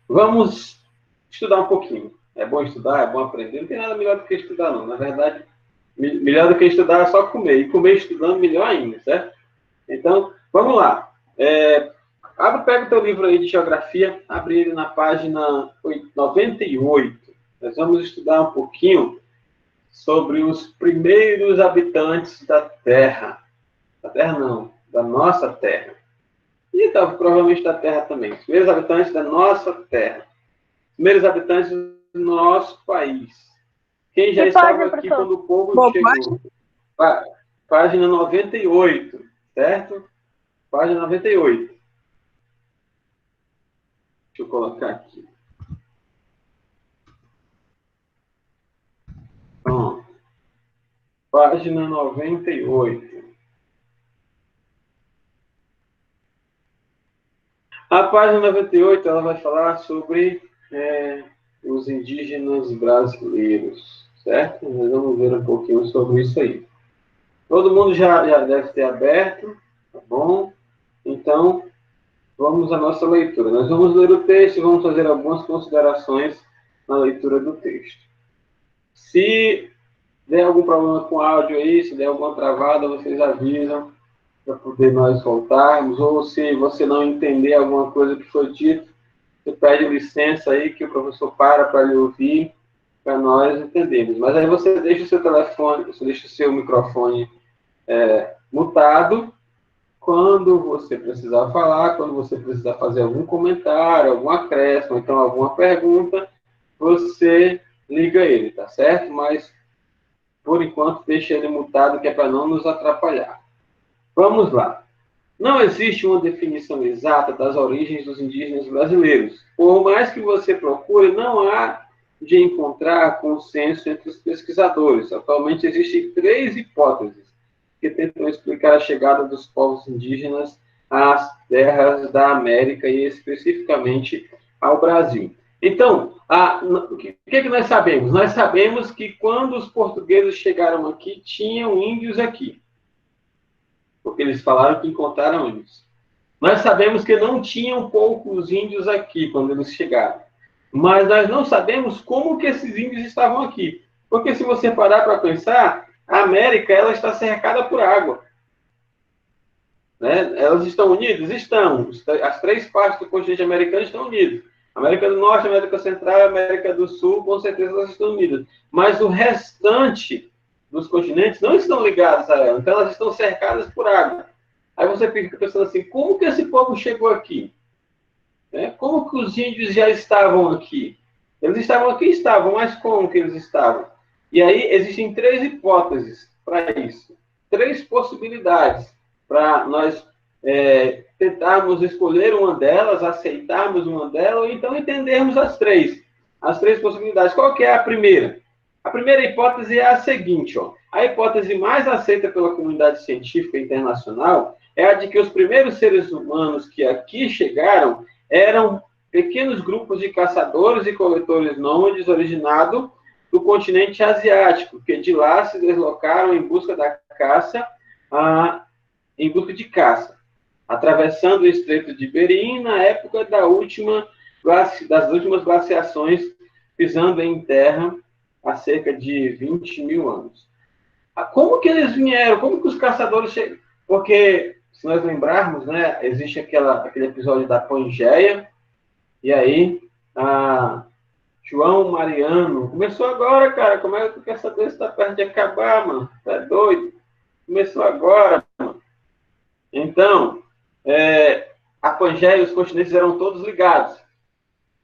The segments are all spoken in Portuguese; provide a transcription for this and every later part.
Vamos estudar um pouquinho. É bom estudar, é bom aprender. Não tem nada melhor do que estudar, não. Na verdade, melhor do que estudar é só comer. E comer estudando, melhor ainda, certo? Então, vamos lá. Pega o teu livro aí de geografia, abre ele na página 98. Nós vamos estudar um pouquinho sobre os primeiros habitantes da Terra. Da Terra não, da nossa Terra. E provavelmente da Terra também. Os primeiros habitantes da nossa Terra. Os primeiros habitantes do nosso país. Quem já Que estava página, aqui professor? quando o povo Boa chegou? Página 98, certo? Página 98. Deixa eu colocar aqui. Pronto. Página 98. A página 98 ela vai falar sobre os indígenas brasileiros, certo? Nós vamos ver um pouquinho sobre isso aí. Todo mundo já deve ter aberto, tá bom? Então, vamos à nossa leitura. Nós vamos ler o texto e vamos fazer algumas considerações na leitura do texto. Se der algum problema com o áudio aí, se der alguma travada, vocês avisam para poder nós voltarmos, ou se você não entender alguma coisa que foi dito, você pede licença aí que o professor para lhe ouvir, para nós entendermos. Mas aí você deixa o seu telefone, você deixa o seu microfone mutado quando você precisar falar, quando você precisar fazer algum comentário, algum acréscimo, então alguma pergunta, você liga ele, tá certo? Mas, por enquanto, deixa ele mutado, que é para não nos atrapalhar. Vamos lá. Não existe uma definição exata das origens dos indígenas brasileiros. Por mais que você procure, não há de encontrar consenso entre os pesquisadores. Atualmente existem 3 hipóteses que tentam explicar a chegada dos povos indígenas às terras da América e especificamente ao Brasil. Então, o que nós sabemos? Nós sabemos que quando os portugueses chegaram aqui, tinham índios aqui, porque eles falaram que encontraram índios. Nós sabemos que não tinham poucos índios aqui quando eles chegaram, mas nós não sabemos como que esses índios estavam aqui. Porque se você parar para pensar, a América ela está cercada por água. Né? Elas estão unidas? Estão. As 3 partes do continente americano estão unidas. América do Norte, América Central e América do Sul, com certeza elas estão unidas. Mas o restante dos continentes não estão ligados a ela. Então elas estão cercadas por água. Aí você fica pensando assim, como que esse povo chegou aqui? Como que os índios já estavam aqui? Eles estavam aqui, estavam, mas como que eles estavam? E aí existem 3 hipóteses para isso. 3 possibilidades para nós tentarmos escolher uma delas, aceitarmos uma delas, ou então entendermos as 3. As 3 possibilidades. Qual que é a primeira? A primeira hipótese é a seguinte, ó. A hipótese mais aceita pela comunidade científica internacional é a de que os primeiros seres humanos que aqui chegaram eram pequenos grupos de caçadores e coletores nômades originados do continente asiático, que de lá se deslocaram em busca da caça, em busca de caça, atravessando o Estreito de Bering na época das últimas glaciações, pisando em terra há cerca de 20 mil anos. Como que eles vieram? Como que os caçadores chegaram? Porque, se nós lembrarmos, né, existe aquele episódio da Pangeia, e aí, João Mariano, começou agora, cara, como é que tu quer saber se está perto de acabar, mano? Tá doido? Começou agora, mano. Então, a Pangeia e os continentes eram todos ligados.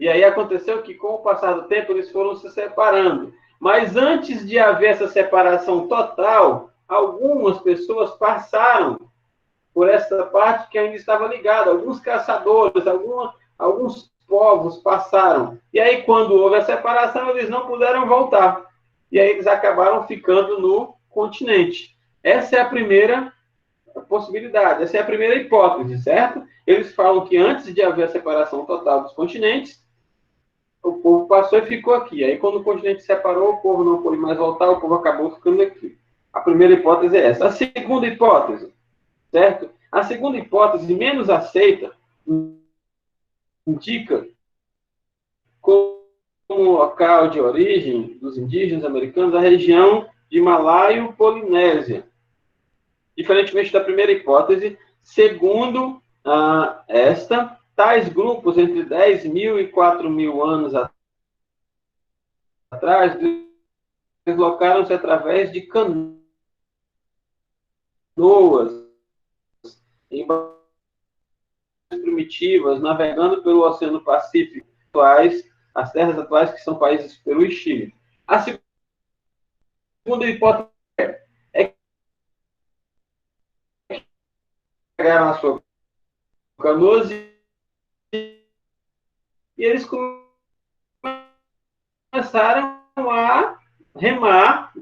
E aí aconteceu que, com o passar do tempo, eles foram se separando. Mas antes de haver essa separação total, algumas pessoas passaram por essa parte que ainda estava ligada. Alguns caçadores, alguns povos passaram. E aí, quando houve a separação, eles não puderam voltar. E aí eles acabaram ficando no continente. Essa é a primeira possibilidade, essa é a primeira hipótese, certo? Eles falam que antes de haver a separação total dos continentes, o povo passou e ficou aqui. Aí, quando o continente se separou, o povo não pôde mais voltar, o povo acabou ficando aqui. A primeira hipótese é essa. A segunda hipótese, certo? A segunda hipótese, menos aceita, indica local de origem dos indígenas americanos a região de Malaio-Polinésia. Diferentemente da primeira hipótese, segundo esta, tais grupos entre 10 mil e 4 mil anos atrás deslocaram-se através de canoas em primitivas, navegando pelo Oceano Pacífico, as terras atuais que são países Peru e Chile. A segunda hipótese é que pegaram a sua canoas e eles começaram a remar,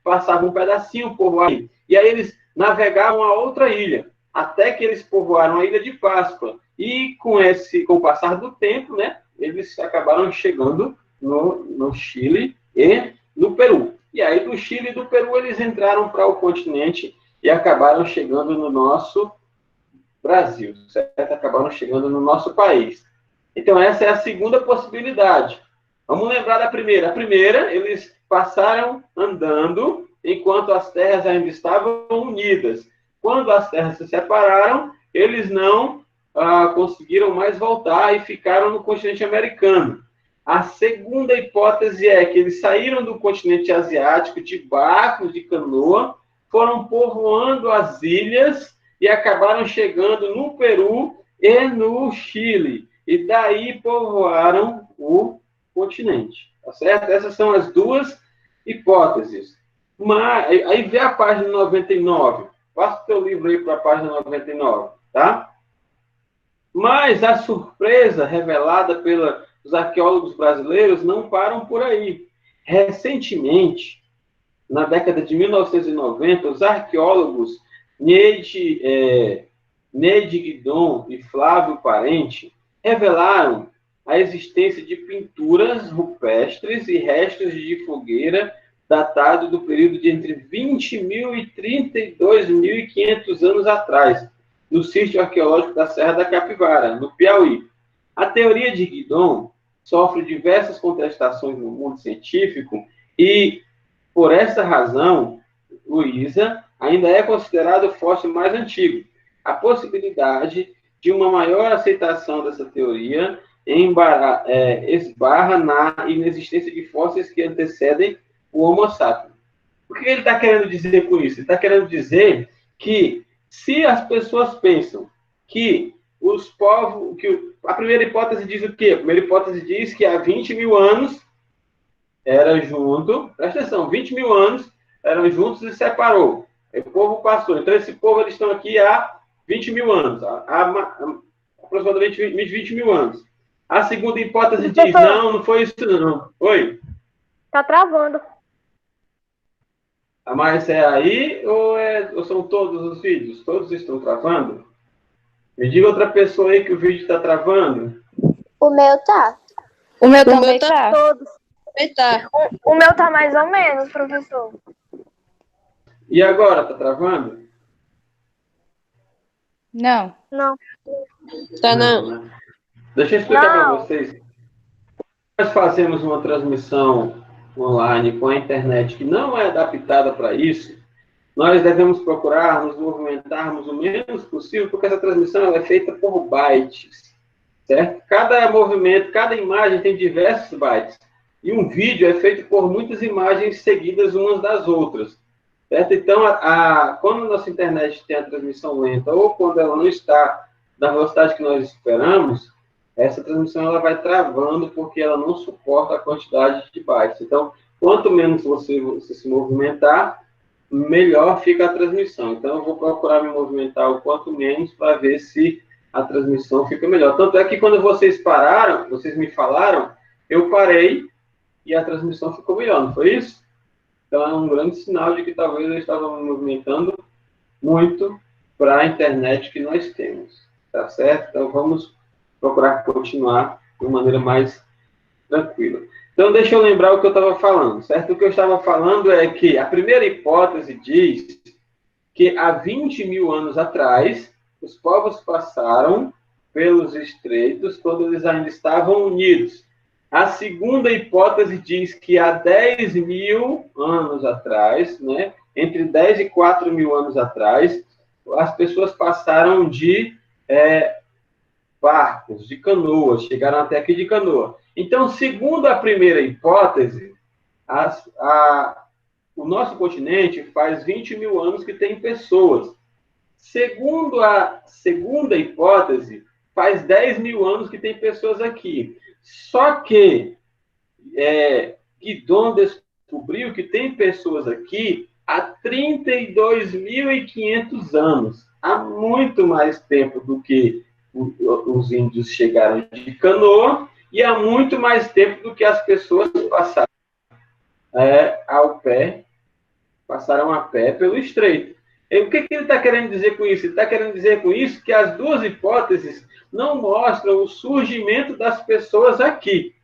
passavam um pedacinho, povoaram, e aí eles navegavam a outra ilha, até que eles povoaram a Ilha de Páscoa. E com o passar do tempo, né, eles acabaram chegando no Chile e no Peru. E aí do Chile e do Peru eles entraram para o continente e acabaram chegando no nosso Brasil, certo? Acabaram chegando no nosso país. Então essa é a segunda possibilidade. Vamos lembrar da primeira. A primeira, eles passaram andando enquanto as terras ainda estavam unidas. Quando as terras se separaram, eles não conseguiram mais voltar e ficaram no continente americano. A segunda hipótese é que eles saíram do continente asiático de barcos, de canoa, foram povoando as ilhas e acabaram chegando no Peru e no Chile. E daí povoaram o continente. Tá certo? Essas são as duas hipóteses. Mas, aí vê a página 99. Passa o teu livro aí para a página 99, tá? Mas a surpresa revelada pelos arqueólogos brasileiros não param por aí. Recentemente, na década de 1990, os arqueólogos Neide Guidon e Flávio Parente revelaram a existência de pinturas rupestres e restos de fogueira datado do período de entre 20 mil e 32.500 anos atrás, no sítio arqueológico da Serra da Capivara, no Piauí. A teoria de Guidon sofre diversas contestações no mundo científico e, por essa razão, Luísa, ainda é considerado o fóssil mais antigo. A possibilidade de uma maior aceitação dessa teoria esbarra na inexistência de fósseis que antecedem o Homo sapiens. O que ele está querendo dizer com isso? Ele está querendo dizer que se as pessoas pensam que os povos... a primeira hipótese diz o quê? A primeira hipótese diz que há 20 mil anos era junto, presta atenção, 20 mil anos eram juntos e separou. O povo passou. Então, esse povo, eles estão aqui há 20 mil anos, aproximadamente 20 mil anos. A segunda hipótese diz, não foi isso não. Oi? Tá travando. Mas é aí ou são todos os vídeos? Todos estão travando? Me diga outra pessoa aí que o vídeo está travando. O meu tá. O meu também tá. Todos. Tá. O meu tá mais ou menos, professor. E agora, tá travando? Não. Não. Tá não. Deixa eu explicar para vocês. Nós fazemos uma transmissão online com a internet que não é adaptada para isso. Nós devemos procurar nos movimentarmos o menos possível, porque essa transmissão ela é feita por bytes, certo? Cada movimento, cada imagem tem diversos bytes. E um vídeo é feito por muitas imagens seguidas umas das outras, certo? Então, quando a nossa internet tem a transmissão lenta ou quando ela não está na velocidade que nós esperamos, essa transmissão ela vai travando porque ela não suporta a quantidade de bytes. Então, quanto menos você se movimentar, melhor fica a transmissão. Então, eu vou procurar me movimentar o quanto menos para ver se a transmissão fica melhor. Tanto é que quando vocês pararam, vocês me falaram, eu parei e a transmissão ficou melhor, não foi isso? Então, é um grande sinal de que talvez eu estava me movimentando muito para a internet que nós temos, tá certo? Então, vamos procurar continuar de uma maneira mais tranquila. Então, deixa eu lembrar o que eu estava falando, certo? O que eu estava falando é que a primeira hipótese diz que há 20 mil anos atrás, os povos passaram pelos estreitos quando eles ainda estavam unidos. A segunda hipótese diz que há 10 mil anos atrás, né, entre 10 e 4 mil anos atrás, as pessoas passaram de barcos, de canoas, chegaram até aqui de canoa. Então, segundo a primeira hipótese, o nosso continente faz 20 mil anos que tem pessoas. Segundo a segunda hipótese, faz 10 mil anos que tem pessoas aqui. Só que Guidon descobriu que tem pessoas aqui há 32.500 anos. Há muito mais tempo do que os índios chegaram de canoa e há muito mais tempo do que as pessoas passaram passaram a pé pelo estreito. E o que ele está querendo dizer com isso? Ele está querendo dizer com isso que as duas hipóteses não mostram o surgimento das pessoas aqui.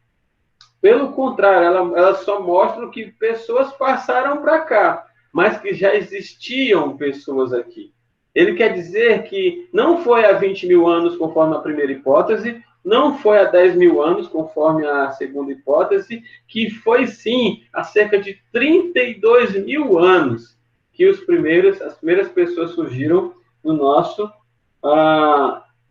Pelo contrário, elas só mostram que pessoas passaram para cá, mas que já existiam pessoas aqui. Ele quer dizer que não foi há 20 mil anos, conforme a primeira hipótese, não foi há 10 mil anos, conforme a segunda hipótese, que foi, sim, há cerca de 32 mil anos que as primeiras pessoas surgiram no nosso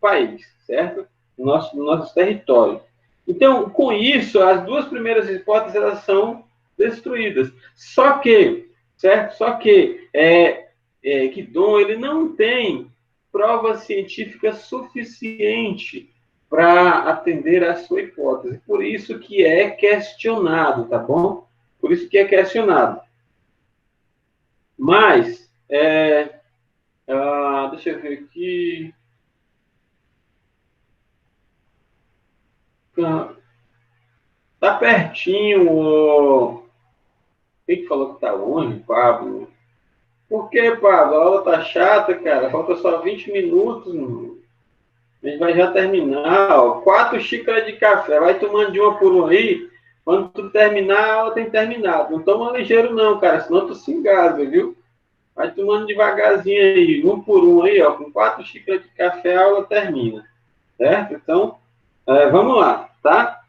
país, certo? No nosso território. Então, com isso, as duas primeiras hipóteses elas são destruídas. Só que, certo? Guidon ele não tem prova científica suficiente para atender a sua hipótese. Por isso que é questionado, tá bom? Por isso que é questionado. Mas, deixa eu ver aqui. Tá pertinho. Quem que falou que tá longe, Pablo? Por que, Pablo? A aula tá chata, cara. Falta só 20 minutos, mano. A gente vai já terminar. Ó. 4 xícaras de café. Vai tomando de uma por uma aí. Quando tu terminar, a aula tem terminado. Não toma ligeiro, não, cara. Senão tu se engasga, viu? Vai tomando devagarzinho aí. Um por um aí, ó. Com 4 xícaras de café, a aula termina. Certo? Então, vamos lá, tá?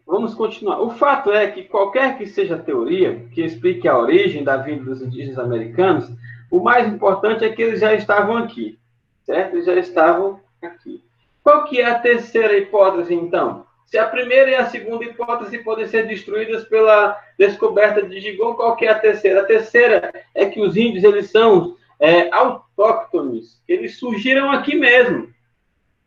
Vamos continuar. O fato é que qualquer que seja a teoria que explique a origem da vinda dos indígenas americanos, o mais importante é que eles já estavam aqui, certo? Eles já estavam aqui. Qual que é a terceira hipótese, então? Se a primeira e a segunda hipótese podem ser destruídas pela descoberta de Gigon, qual que é a terceira? A terceira é que os índios, eles são autóctones, eles surgiram aqui mesmo,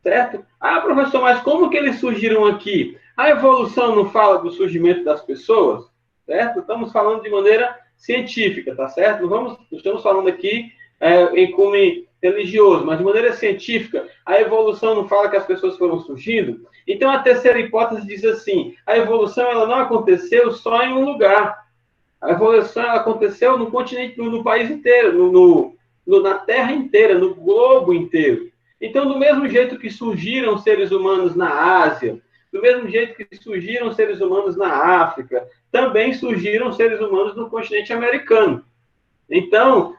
certo? Ah, professor, mas como que eles surgiram aqui? A evolução não fala do surgimento das pessoas, certo? Estamos falando de maneira científica, tá certo? Não estamos falando aqui em cunho religioso, mas de maneira científica, a evolução não fala que as pessoas foram surgindo. Então, a terceira hipótese diz assim, a evolução ela não aconteceu só em um lugar. A evolução ela aconteceu no continente, no país inteiro, na Terra inteira, no globo inteiro. Então, do mesmo jeito que surgiram seres humanos na Ásia, do mesmo jeito que surgiram seres humanos na África, também surgiram seres humanos no continente americano. Então,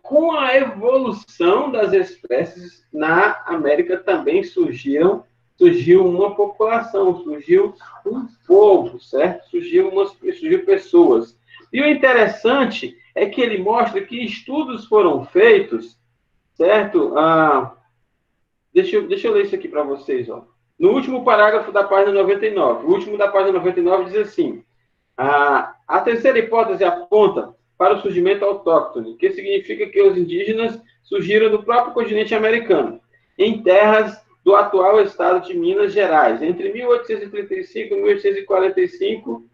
com a evolução das espécies, na América também surgiu uma população, surgiu um povo, certo? Surgiu pessoas. E o interessante é que ele mostra que estudos foram feitos, certo? Deixa eu ler isso aqui para vocês, ó. No último parágrafo da página 99. O último da página 99 diz assim: a terceira hipótese aponta para o surgimento autóctone, que significa que os indígenas surgiram do próprio continente americano, em terras do atual estado de Minas Gerais. Entre 1835 e 1845,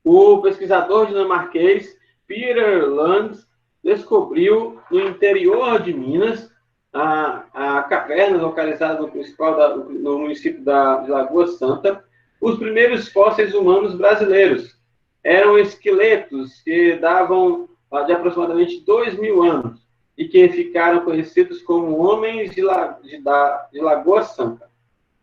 o pesquisador dinamarquês Peter Land descobriu no interior de Minas a caverna localizada no município de Lagoa Santa, os primeiros fósseis humanos brasileiros. Eram esqueletos que davam de aproximadamente 2.000 anos e que ficaram conhecidos como homens de Lagoa Santa.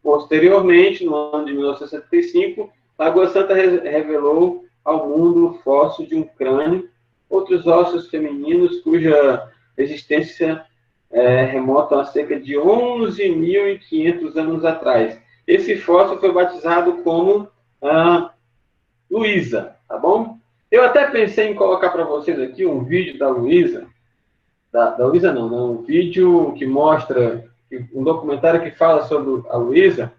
Posteriormente, no ano de 1975, Lagoa Santa revelou ao mundo o fóssil de um crânio, outros ossos femininos cuja existência remontam a cerca de 11.500 anos atrás. Esse fóssil foi batizado como Luísa, tá bom? Eu até pensei em colocar para vocês aqui um vídeo da Luísa, da Luísa não, um vídeo que mostra, um documentário que fala sobre a Luísa,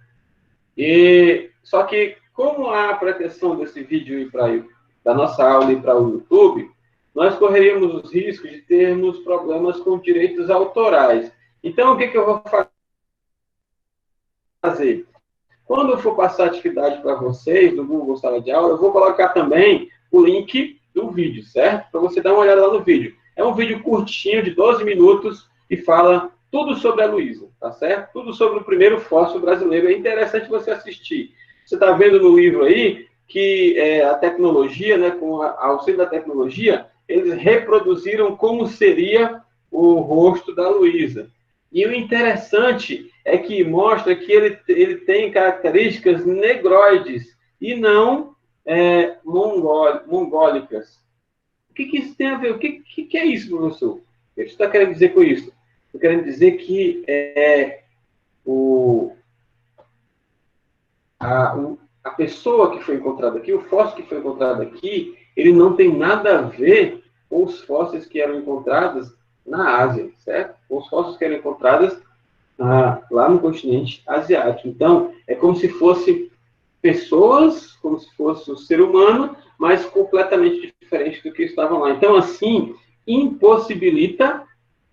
só que como há a pretensão desse vídeo ir da nossa aula ir para o YouTube, nós correríamos os riscos de termos problemas com direitos autorais. Então, o que eu vou fazer? Quando eu for passar a atividade para vocês, do Google Sala de Aula, eu vou colocar também o link do vídeo, certo? Para você dar uma olhada lá no vídeo. É um vídeo curtinho, de 12 minutos, e fala tudo sobre a Luísa, tá certo? Tudo sobre o primeiro fóssil brasileiro. É interessante você assistir. Você está vendo no livro aí que a tecnologia, né, com o auxílio da tecnologia, eles reproduziram como seria o rosto da Luísa. E o interessante é que mostra que ele tem características negroides e não mongólicas. O que isso tem a ver? O que é isso, professor? O que você está querendo dizer com isso? Estou querendo dizer que a pessoa que foi encontrada aqui, o fóssil que foi encontrado aqui, ele não tem nada a ver com os fósseis que eram encontrados na Ásia, certo? Com os fósseis que eram encontrados lá no continente asiático. Então, é como se fosse pessoas, como se fosse um ser humano, mas completamente diferente do que estavam lá. Então, assim, impossibilita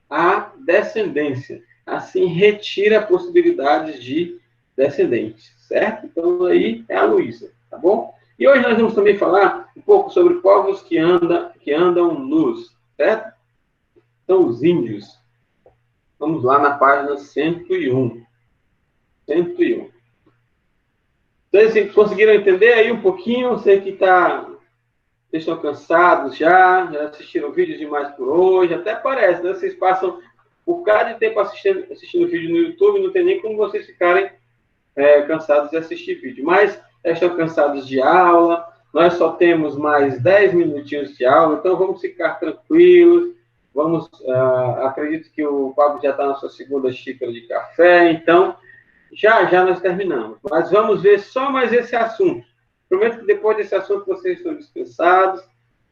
a descendência. Assim, retira a possibilidade de descendentes, certo? Então, aí é a Luísa, tá bom? E hoje nós vamos também falar um pouco sobre povos que andam nus, certo? Então, os índios. Vamos lá na página 101. 101. Vocês conseguiram entender aí um pouquinho? Eu sei que vocês estão cansados já assistiram vídeos demais por hoje, até parece, né? Vocês passam por cada tempo assistindo vídeo no YouTube, não tem nem como vocês ficarem cansados de assistir vídeo. Mas estão cansados de aula, nós só temos mais 10 minutinhos de aula, então vamos ficar tranquilos. Acredito que o Pablo já está na sua segunda xícara de café, então já nós terminamos. Mas vamos ver só mais esse assunto. Prometo que depois desse assunto vocês estão dispensados,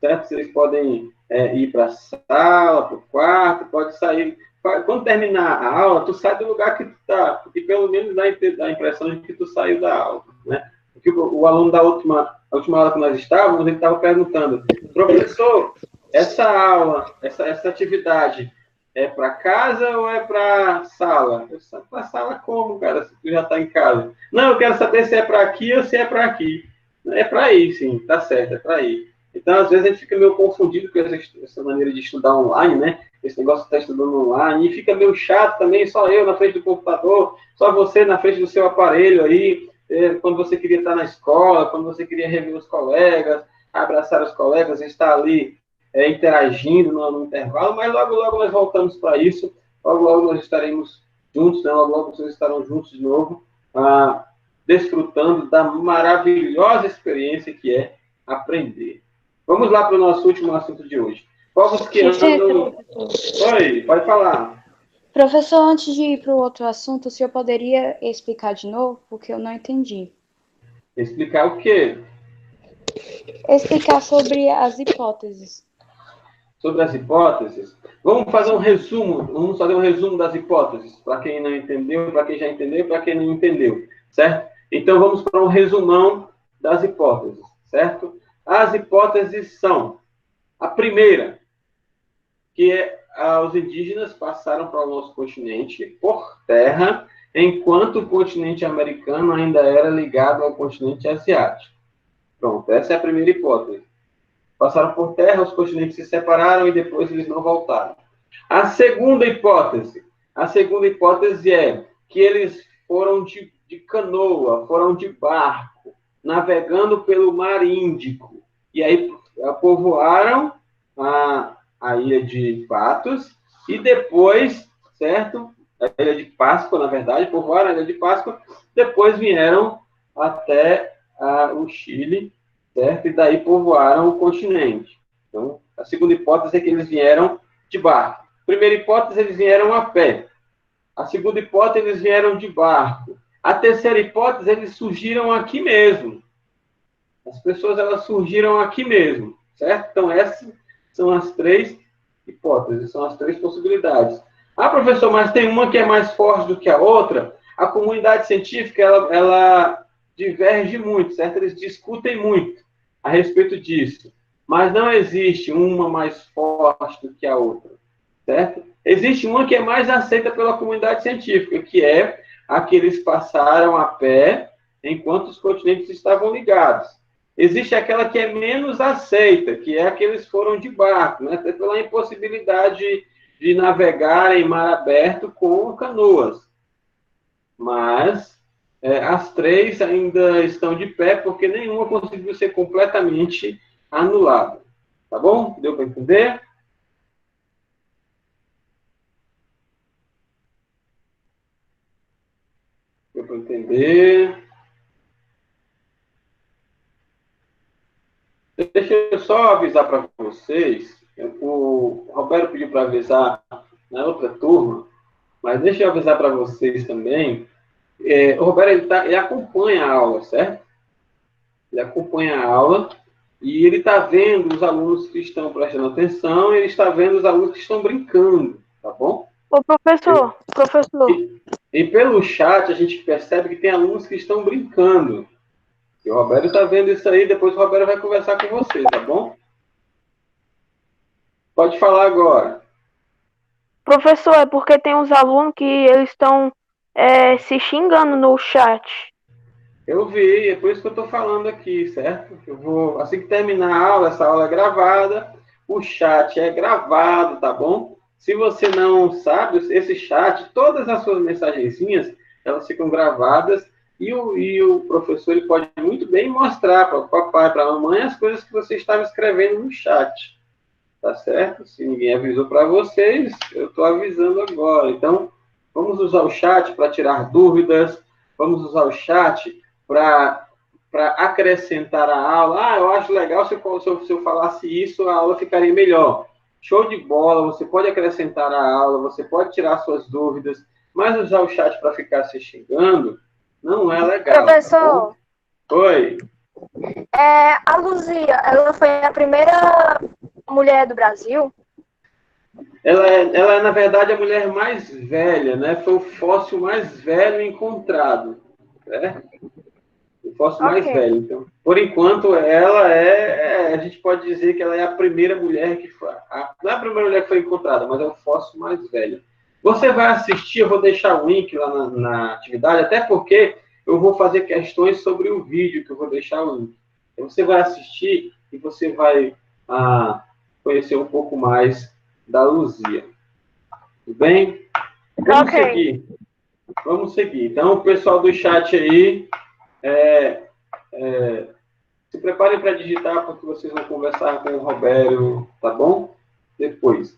certo? Vocês podem ir para a sala, para o quarto, pode sair. Quando terminar a aula, tu sai do lugar que tu está, porque pelo menos dá a impressão de que tu saiu da aula, né? Porque o aluno da última aula que nós estávamos, ele estava perguntando, professor, essa aula, essa atividade, é para casa ou é para sala? Eu disse, para sala como, cara, se tu já está em casa? Não, eu quero saber se é para aqui ou se é para aqui. É para ir, sim, tá certo, é para ir. Então, às vezes, a gente fica meio confundido com essa maneira de estudar online, né? Esse negócio de estar estudando online, e fica meio chato também, só eu na frente do computador, só você na frente do seu aparelho aí, quando você queria estar na escola, quando você queria rever os colegas, abraçar os colegas, estar ali interagindo no intervalo, mas logo, logo nós voltamos para isso, logo, logo nós estaremos juntos, né? Logo, logo vocês estarão juntos de novo, desfrutando da maravilhosa experiência que é aprender. Vamos lá para o nosso último assunto de hoje. Povos que andam... Oi, pode falar. Professor, antes de ir para o outro assunto, o senhor poderia explicar de novo, porque eu não entendi. Explicar o quê? Explicar sobre as hipóteses. Sobre as hipóteses? Vamos fazer um resumo das hipóteses, para quem não entendeu, para quem já entendeu, para quem não entendeu, certo? Então, vamos para um resumão das hipóteses, certo? As hipóteses são: a primeira, que os indígenas passaram para o nosso continente por terra, enquanto o continente americano ainda era ligado ao continente asiático. Pronto, essa é a primeira hipótese. Passaram por terra, os continentes se separaram e depois eles não voltaram. A segunda hipótese é que eles foram de canoa, foram de barco, navegando pelo Mar Índico. E aí povoaram a ilha de Patos e depois, certo? A ilha de Páscoa, na verdade, povoaram a ilha de Páscoa, depois vieram até o Chile, certo? E daí povoaram o continente. Então, a segunda hipótese é que eles vieram de barco. Primeira hipótese, eles vieram a pé. A segunda hipótese, eles vieram de barco. A terceira hipótese, eles surgiram aqui mesmo. As pessoas, elas surgiram aqui mesmo, certo? Então, essas são as três hipóteses, são as três possibilidades. Ah, professor, mas tem uma que é mais forte do que a outra. A comunidade científica, ela diverge muito, certo? Eles discutem muito a respeito disso. Mas não existe uma mais forte do que a outra, certo? Existe uma que é mais aceita pela comunidade científica, que é a que eles passaram a pé enquanto os continentes estavam ligados. Existe aquela que é menos aceita, que é a que eles foram de barco, né? Até pela impossibilidade de navegar em mar aberto com canoas. Mas as três ainda estão de pé, porque nenhuma conseguiu ser completamente anulada. Tá bom? Deu para entender? Deu para entender? Deixa eu só avisar para vocês. O Roberto pediu para avisar na outra turma, mas deixa eu avisar para vocês também. O Roberto ele acompanha a aula, certo? Ele acompanha a aula e ele está vendo os alunos que estão prestando atenção e ele está vendo os alunos que estão brincando, tá bom? Ô, professor. E pelo chat a gente percebe que tem alunos que estão brincando. E o Roberto está vendo isso aí, depois o Roberto vai conversar com você, tá bom? Pode falar agora. Professor, é porque tem uns alunos que eles estão se xingando no chat. Eu vi, é por isso que eu estou falando aqui, certo? Eu vou, assim que terminar a aula, essa aula é gravada, o chat é gravado, tá bom? Se você não sabe, esse chat, todas as suas mensagenzinhas, elas ficam gravadas e o professor ele pode muito bem mostrar para o papai, para a mamãe, as coisas que você estava escrevendo no chat, tá certo? Se ninguém avisou para vocês, eu estou avisando agora. Então, vamos usar o chat para tirar dúvidas, vamos usar o chat para acrescentar a aula. Ah, eu acho legal se eu falasse isso, a aula ficaria melhor. Show de bola, você pode acrescentar a aula, você pode tirar suas dúvidas, mas usar o chat para ficar se xingando não é legal. Professor, tá? Oi. A Luzia, ela foi a primeira mulher do Brasil? Ela é, na verdade, a mulher mais velha, né? Foi o fóssil mais velho encontrado, né? O fóssil mais velho. Então, por enquanto, ela a gente pode dizer que ela é a primeira mulher que foi. Não é a primeira mulher que foi encontrada, mas é o fóssil mais velho. Você vai assistir, eu vou deixar o link lá na atividade, até porque eu vou fazer questões sobre o vídeo que eu vou deixar o link. Então, você vai assistir e você vai conhecer um pouco mais da Luzia. Tudo bem? Vamos seguir. Vamos seguir. Então, o pessoal do chat aí, se preparem para digitar, porque vocês vão conversar com o Roberto, tá bom? Depois.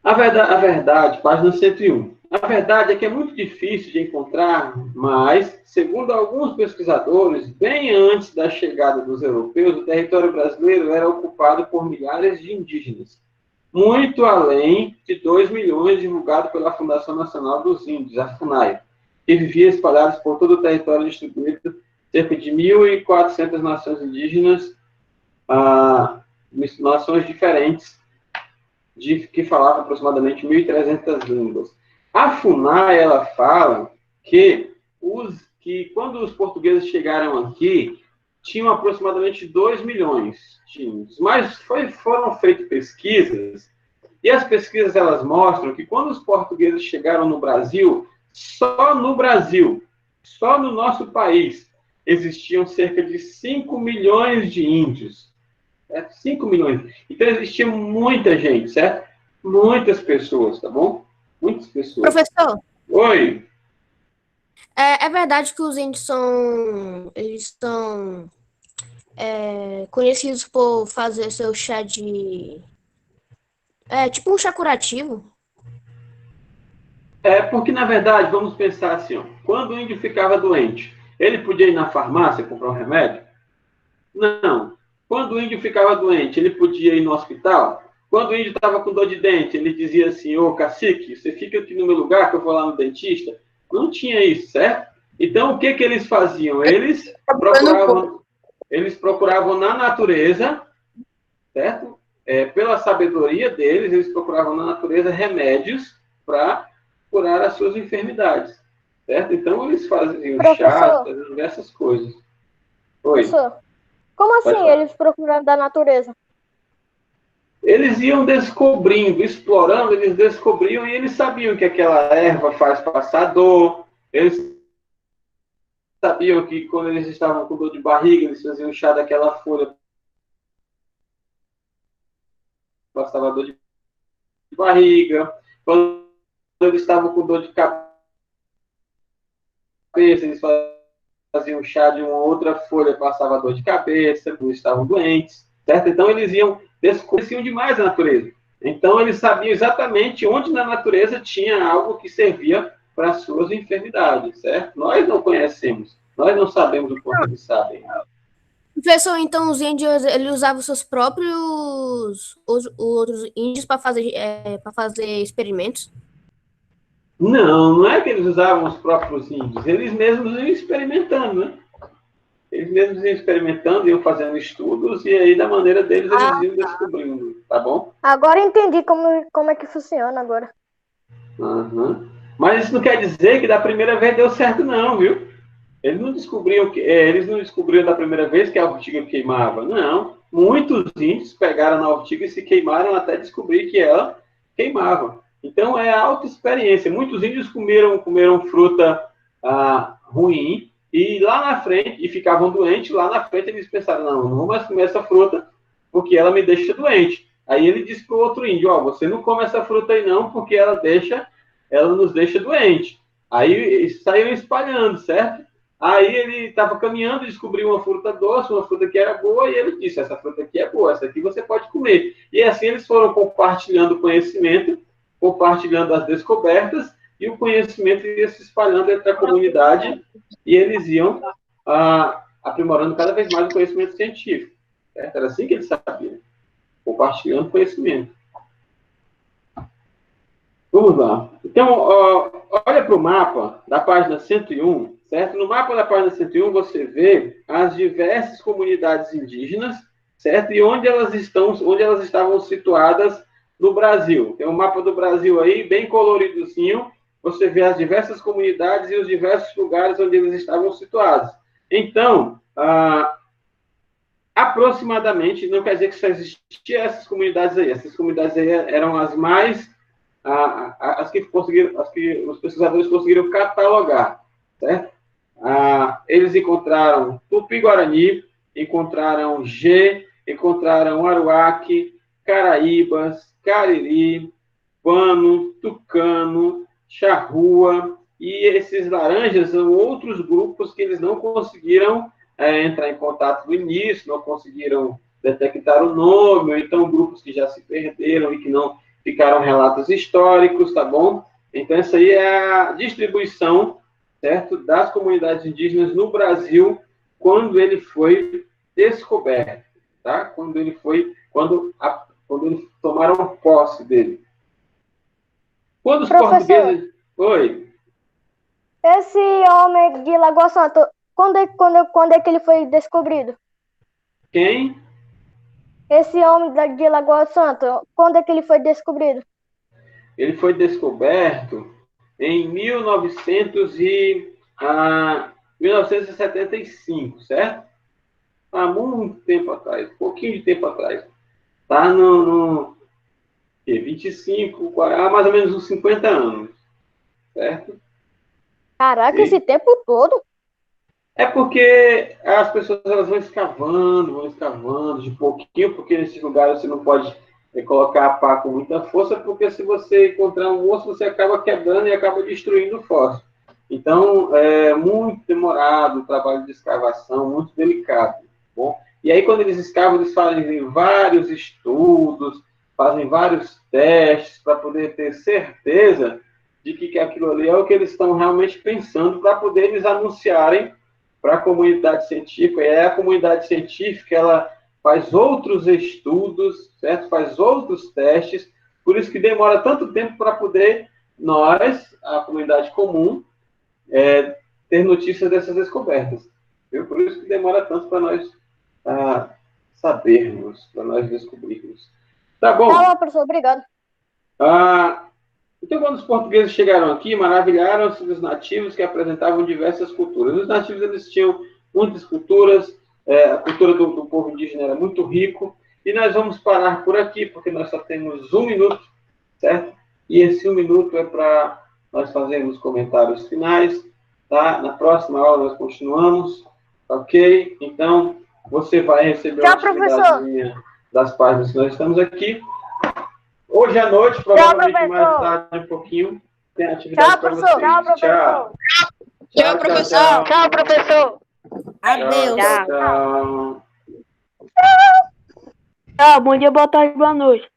A verdade, página 101. A verdade é que é muito difícil de encontrar, mas, segundo alguns pesquisadores, bem antes da chegada dos europeus, o território brasileiro era ocupado por milhares de indígenas, muito além de 2 milhões divulgado pela Fundação Nacional dos Índios, a FUNAI, que vivia espalhados por todo o território distribuído, cerca de 1.400 nações indígenas, nações diferentes, que falavam aproximadamente 1.300 línguas. A FUNAI, ela fala que quando os portugueses chegaram aqui, tinham aproximadamente 2 milhões de índios. Mas foram feitas pesquisas, e as pesquisas elas mostram que quando os portugueses chegaram no Brasil, só no nosso país, existiam cerca de 5 milhões de índios. 5 milhões. Então, existia muita gente, certo? Muitas pessoas, tá bom? Muitas pessoas. Professor? Oi. É verdade que os índios são conhecidos por fazer seu chá de... tipo um chá curativo? Porque, na verdade, vamos pensar assim, ó, quando o índio ficava doente, ele podia ir na farmácia comprar um remédio? Não. Quando o índio ficava doente, ele podia ir no hospital? Quando o índio estava com dor de dente, ele dizia assim, ô cacique, você fica aqui no meu lugar que eu vou lá no dentista. Não tinha isso, certo? Então, o que eles faziam? Eles procuravam na natureza, certo? Pela sabedoria deles, eles procuravam na natureza remédios para curar as suas enfermidades, certo? Então, eles faziam chás, faziam diversas coisas. Oi. Professor, como assim eles procurando da natureza? Eles iam descobrindo, explorando, eles descobriam e eles sabiam que aquela erva faz passar dor, eles sabiam que quando eles estavam com dor de barriga, eles faziam chá daquela folha, passava dor de barriga, quando eles estavam com dor de cabeça, eles faziam chá de uma outra folha, passava dor de cabeça, quando estavam doentes, certo? Então eles desconheciam demais a natureza. Então eles sabiam exatamente onde na natureza tinha algo que servia para as suas enfermidades, certo? Nós não conhecemos, nós não sabemos o quanto eles sabem. Professor, então os índios, eles usavam seus próprios os outros índios para fazer experimentos? Não é que eles usavam os próprios índios, eles mesmos iam experimentando, né? Eles mesmos iam experimentando, iam fazendo estudos, e aí, da maneira deles, eles iam descobrindo, tá bom? Agora entendi como é que funciona agora. Uhum. Mas isso não quer dizer que da primeira vez deu certo, não, viu? Eles não descobriram da primeira vez que a ortiga queimava, não. Muitos índios pegaram na ortiga e se queimaram até descobrir que ela queimava. Então, é auto-experiência. Muitos índios comeram fruta ruim, e lá na frente, e ficavam doentes, lá na frente eles pensaram, não vou mais comer essa fruta, porque ela me deixa doente. Aí ele disse para o outro índio, você não come essa fruta aí não, porque ela nos deixa doente. Aí saíram espalhando, certo? Aí ele estava caminhando, descobriu uma fruta doce, uma fruta que era boa, e ele disse, essa fruta aqui é boa, essa aqui você pode comer. E assim eles foram compartilhando o conhecimento, compartilhando as descobertas, e o conhecimento ia se espalhando entre a comunidade, e eles iam aprimorando cada vez mais o conhecimento científico. Certo? Era assim que eles sabiam, compartilhando conhecimento. Vamos lá. Então, olha para o mapa da página 101, certo? No mapa da página 101 você vê as diversas comunidades indígenas, certo? E onde elas estavam situadas no Brasil. Tem um mapa do Brasil aí, bem coloridozinho. Você vê as diversas comunidades e os diversos lugares onde eles estavam situados. Então, aproximadamente, não quer dizer que só existiam essas comunidades aí. Essas comunidades aí eram as mais as que os pesquisadores conseguiram catalogar, certo? Eles encontraram Tupi-Guarani, encontraram G, encontraram Aruaque, Caraíbas, Cariri, Pano, Tucano, Charrua, e esses laranjas são outros grupos que eles não conseguiram entrar em contato no início, não conseguiram detectar o nome, ou então grupos que já se perderam e que não ficaram relatos históricos, tá bom? Então, essa aí é a distribuição, certo, das comunidades indígenas no Brasil quando ele foi descoberto, tá? Quando eles tomaram posse dele. Quando os portugueses... Oi. Esse homem de Lagoa Santa, quando é que ele foi descobrido? Quem? Esse homem de Lagoa Santa, quando é que ele foi descobrido? Ele foi descoberto em 1975, certo? Há muito tempo atrás, um pouquinho de tempo atrás. Tá no 25, mais ou menos uns 50 anos, certo? Caraca, esse tempo todo? É porque as pessoas elas vão escavando de pouquinho, porque nesses lugares você não pode colocar a pá com muita força, porque se você encontrar um osso, você acaba quebrando e acaba destruindo o fóssil. Então, é muito demorado o trabalho de escavação, muito delicado. Bom? E aí, quando eles escavam, eles fazem vários estudos, fazem vários testes para poder ter certeza de que aquilo ali é o que eles estão realmente pensando, para poder eles anunciarem para a comunidade científica. E aí a comunidade científica, faz outros estudos, certo? Faz outros testes, por isso que demora tanto tempo para poder nós, a comunidade comum, ter notícias dessas descobertas. Viu? Por isso que demora tanto para nós sabermos, para nós descobrirmos. Tá bom? Tá bom, professor, obrigado. Então, quando os portugueses chegaram aqui, maravilharam-se dos nativos que apresentavam diversas culturas. Os nativos, eles tinham muitas culturas, a cultura do povo indígena era muito rico, e nós vamos parar por aqui, porque nós só temos 1 minuto, certo? E esse 1 minuto é para nós fazermos comentários finais, tá? Na próxima aula nós continuamos, ok? Então, você vai receber Tchau, uma atividade das páginas que nós estamos aqui. Hoje à noite, provavelmente mais tarde um pouquinho, tem atividade para vocês. Tchau. Tchau, professor. Tchau, professor. Adeus. Tchau. Tchau, bom dia, boa tarde, boa noite.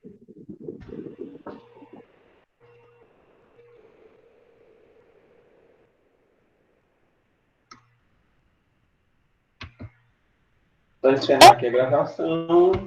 Só encerrar aqui a gravação.